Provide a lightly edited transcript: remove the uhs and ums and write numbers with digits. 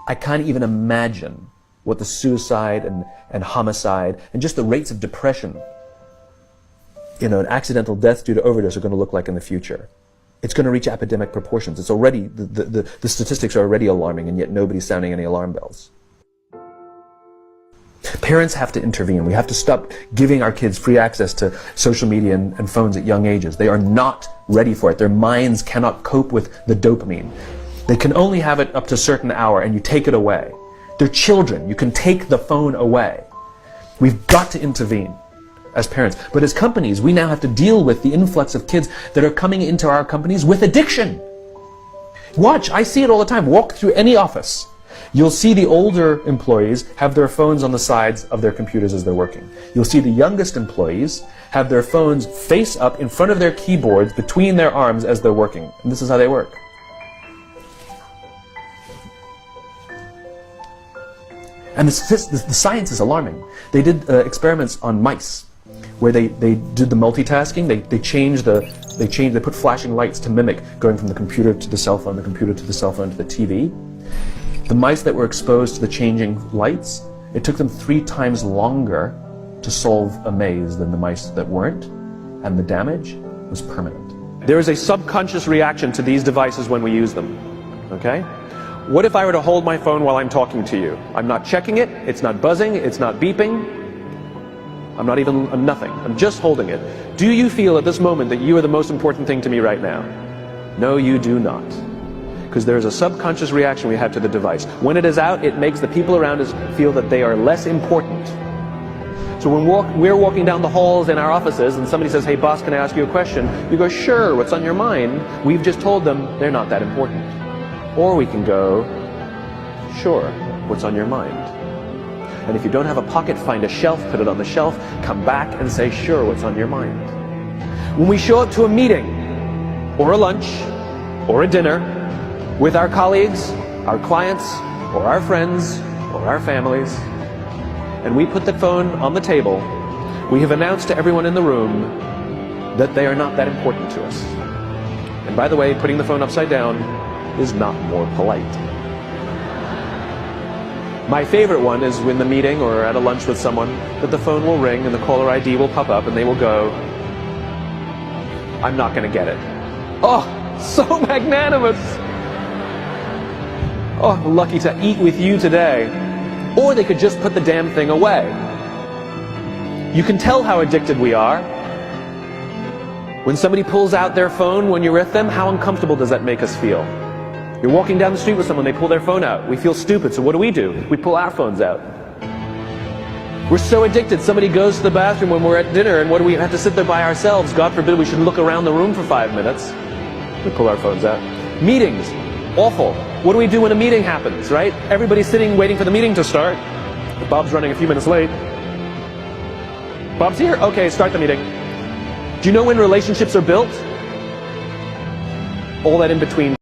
I can't even imagine what the suicide and homicide and just the rates of depression, and accidental deaths due to overdose are going to look like in the future. It's going to reach epidemic proportions. It's already, the statistics are already alarming, and yet nobody's sounding any alarm bells. Parents have to intervene. We have to stop giving our kids free access to social media and phones at young ages. They are not ready for it. Their minds cannot cope with the dopamine. They can only have it up to a certain hour, and you take it away. They're children. You can take the phone away. We've got to intervene as parents. But as companies, we now have to deal with the influx of kids that are coming into our companies with addiction. Watch, I see it all the time. Walk through any office. You'll see the older employees have their phones on the sides of their computers as they're working. You'll see the youngest employees have their phones face up in front of their keyboards between their arms as they're working. And this is how they work. And the science is alarming. They did experiments on mice where they did the multitasking. They put flashing lights to mimic going from the computer to the cell phone, the computer to the cell phone to the TV. The mice that were exposed to the changing lights, it took them 3 times longer to solve a maze than the mice that weren't, and the damage was permanent. There is a subconscious reaction to these devices when we use them, okay? What if I were to hold my phone while I'm talking to you? I'm not checking it, it's not buzzing, it's not beeping, I'm nothing, I'm just holding it. Do you feel at this moment that you are the most important thing to me right now? No, you do not. Because there is a subconscious reaction we have to the device. When it is out, it makes the people around us feel that they are less important. So when we're walking down the halls in our offices and somebody says, hey boss, can I ask you a question? You go, sure, what's on your mind? We've just told them they're not that important. Or we can go, sure, what's on your mind? And if you don't have a pocket, find a shelf, put it on the shelf, come back and say, sure, what's on your mind? When we show up to a meeting, or a lunch, or a dinner, with our colleagues, our clients, or our friends, or our families, and we put the phone on the table, we have announced to everyone in the room that they are not that important to us. And by the way, putting the phone upside down is not more polite. My favorite one is when the meeting or at a lunch with someone, that the phone will ring and the caller ID will pop up and they will go, I'm not going to get it. Oh, so magnanimous! Oh, lucky to eat with you today. Or they could just put the damn thing away. You can tell how addicted we are. When somebody pulls out their phone when you're with them, how uncomfortable does that make us feel? You're walking down the street with someone, they pull their phone out. We feel stupid, so what do? We pull our phones out. We're so addicted. Somebody goes to the bathroom when we're at dinner, and what do we have to sit there by ourselves? God forbid we should look around the room for 5 minutes. We pull our phones out. Meetings. Awful. What do we do when a meeting happens, right? Everybody's sitting waiting for the meeting to start. Bob's running a few minutes late. Bob's here? Okay, start the meeting. Do you know when relationships are built? All that in between